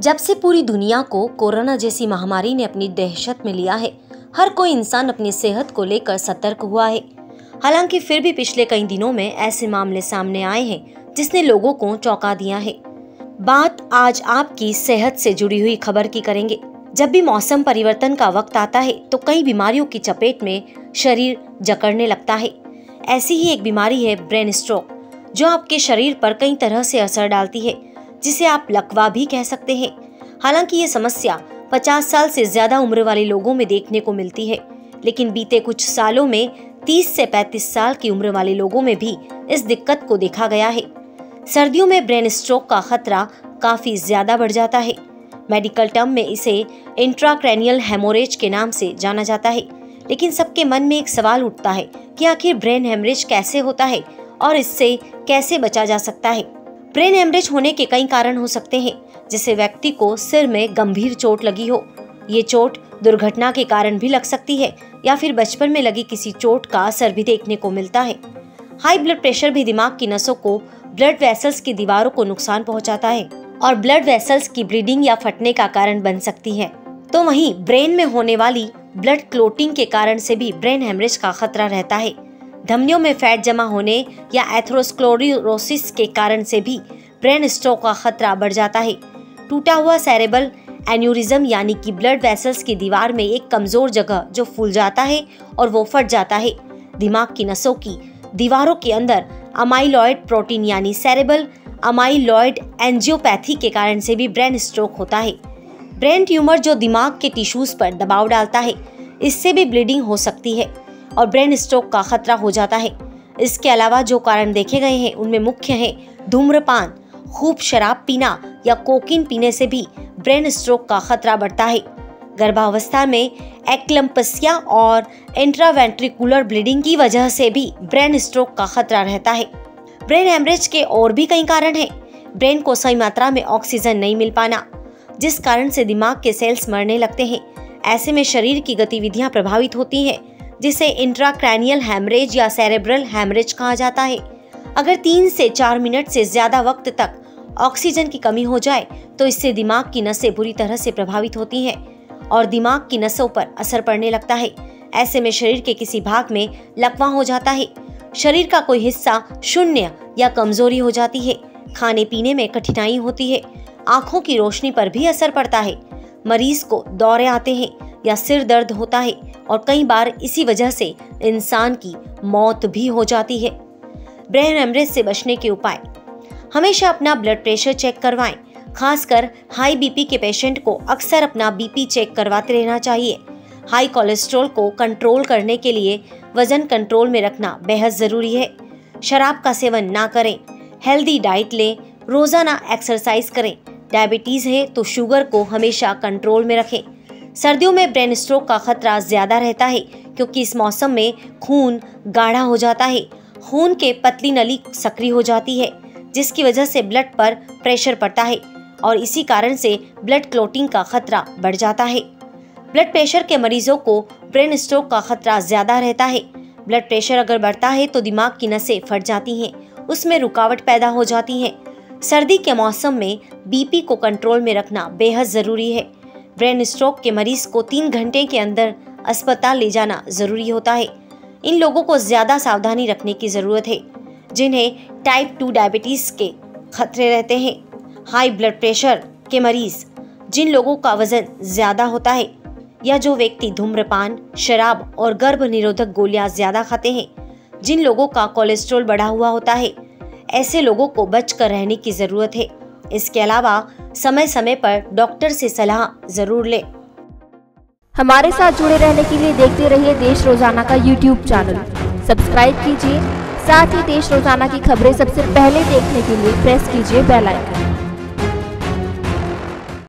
जब से पूरी दुनिया को कोरोना जैसी महामारी ने अपनी दहशत में लिया है, हर कोई इंसान अपनी सेहत को लेकर सतर्क हुआ है। हालांकि फिर भी पिछले कई दिनों में ऐसे मामले सामने आए हैं जिसने लोगों को चौंका दिया है। बात आज आपकी सेहत से जुड़ी हुई खबर की करेंगे। जब भी मौसम परिवर्तन का वक्त आता है तो कई बीमारियों की चपेट में शरीर जकड़ने लगता है। ऐसी ही एक बीमारी है ब्रेन स्ट्रोक, जो आपके शरीर पर कई तरह से असर डालती है, जिसे आप लकवा भी कह सकते हैं। हालांकि ये समस्या 50 साल से ज्यादा उम्र वाले लोगों में देखने को मिलती है, लेकिन बीते कुछ सालों में 30 से 35 साल की उम्र वाले लोगों में भी इस दिक्कत को देखा गया है। सर्दियों में ब्रेन स्ट्रोक का खतरा काफी ज्यादा बढ़ जाता है। मेडिकल टर्म में इसे इंट्राक्रैनियल हेमोरेज के नाम से जाना जाता है। लेकिन सबके मन में एक सवाल उठता है कि आखिर ब्रेन हेमरेज कैसे होता है और इससे कैसे बचा जा सकता है। ब्रेन हेमरेज होने के कई कारण हो सकते हैं, जैसे व्यक्ति को सिर में गंभीर चोट लगी हो। ये चोट दुर्घटना के कारण भी लग सकती है या फिर बचपन में लगी किसी चोट का असर भी देखने को मिलता है। हाई ब्लड प्रेशर भी दिमाग की नसों को, ब्लड वेसल्स की दीवारों को नुकसान पहुंचाता है और ब्लड वेसल्स की ब्लीडिंग या फटने का कारण बन सकती है। तो वहीं ब्रेन में होने वाली ब्लड क्लोटिंग के कारण से भी ब्रेन हेमरेज का खतरा रहता है। धमनियों में फैट जमा होने या एथेरोस्क्लेरोसिस के कारण से भी ब्रेन स्ट्रोक का खतरा बढ़ जाता है। टूटा हुआ सेरेब्रल एन्यूरिज्म यानी कि ब्लड वेसल्स की दीवार में एक कमजोर जगह जो फूल जाता है और वो फट जाता है। दिमाग की नसों की दीवारों के अंदर अमाइलॉइड प्रोटीन यानी सेरेब्रल अमाइलॉइड एंजियोपैथी के कारण से भी ब्रेन स्ट्रोक होता है। ब्रेन ट्यूमर जो दिमाग के टिश्यूज पर दबाव डालता है, इससे भी ब्लीडिंग हो सकती है और ब्रेन स्ट्रोक का खतरा हो जाता है। इसके अलावा जो कारण देखे गए हैं उनमें मुख्य है धूम्रपान, खूब शराब पीना या कोकीन पीने से भी ब्रेन स्ट्रोक का खतरा बढ़ता है। गर्भावस्था में एक्लम्पसिया और इंट्रावेंट्रिकुलर ब्लीडिंग की वजह से भी ब्रेन स्ट्रोक का खतरा रहता है। ब्रेन हेमरेज के और भी कई कारण हैं। ब्रेन को सही मात्रा में ऑक्सीजन नहीं मिल पाना, जिस कारण से दिमाग के सेल्स मरने लगते हैं। ऐसे में शरीर की गतिविधियां प्रभावित होती हैं, जिसे इंट्राक्रैनियल हेमरेज या सेरेब्रल हेमरेज कहा जाता है। अगर 3 से 4 मिनट से ज्यादा वक्त तक ऑक्सीजन की कमी हो जाए तो इससे दिमाग की नसें बुरी तरह से प्रभावित होती हैं और दिमाग की नसों पर असर पड़ने लगता है। ऐसे में शरीर के किसी भाग में लकवा हो जाता है, शरीर का कोई हिस्सा शून्य या कमजोरी हो जाती है, खाने पीने में कठिनाई होती है, आंखों की रोशनी पर भी असर पड़ता है, मरीज को दौरे आते हैं या सिर दर्द होता है और कई बार इसी वजह से इंसान की मौत भी हो जाती है। ब्रेन हेमरेज से बचने के उपाय: हमेशा अपना ब्लड प्रेशर चेक करवाएं। खासकर हाई बीपी के पेशेंट को अक्सर अपना बीपी चेक करवाते रहना चाहिए। हाई कोलेस्ट्रॉल को कंट्रोल करने के लिए वजन कंट्रोल में रखना बेहद जरूरी है। शराब का सेवन ना करें, हेल्दी डाइट लें, रोजाना एक्सरसाइज करें। डायबिटीज है तो शुगर को हमेशा कंट्रोल में रखें। सर्दियों में ब्रेन स्ट्रोक का खतरा ज्यादा रहता है क्योंकि इस मौसम में खून गाढ़ा हो जाता है, खून के पतली नली सक्रिय हो जाती है, जिसकी वजह से ब्लड पर प्रेशर पड़ता है और इसी कारण से ब्लड क्लोटिंग का खतरा बढ़ जाता है। ब्लड प्रेशर के मरीजों को ब्रेन स्ट्रोक का खतरा ज्यादा रहता है। ब्लड प्रेशर अगर बढ़ता है तो दिमाग की नसें फट जाती हैं, उसमें रुकावट पैदा हो जाती है। सर्दी के मौसम में बीपी को कंट्रोल में रखना बेहद जरूरी है। ब्रेन स्ट्रोक के मरीज को 3 घंटे के अंदर अस्पताल ले जाना जरूरी होता है। इन लोगों को ज्यादा सावधानी रखने की जरूरत है जिन्हें टाइप 2 डायबिटीज के खतरे रहते हैं। हाई ब्लड प्रेशर के मरीज, जिन लोगों का वजन ज्यादा होता है या जो व्यक्ति धूम्रपान, शराब और गर्भ निरोधक गोलियां ज्यादा खाते हैं, जिन लोगों का कोलेस्ट्रॉल बढ़ा हुआ होता है, ऐसे लोगों को बचकर रहने की जरूरत है। इसके अलावा समय समय पर डॉक्टर से सलाह जरूर लें। हमारे साथ जुड़े रहने के लिए देखते रहिए देश रोजाना का यूट्यूब चैनल। सब्सक्राइब कीजिए, साथ ही देश रोजाना की खबरें सबसे पहले देखने के लिए प्रेस कीजिए बेल आइकन।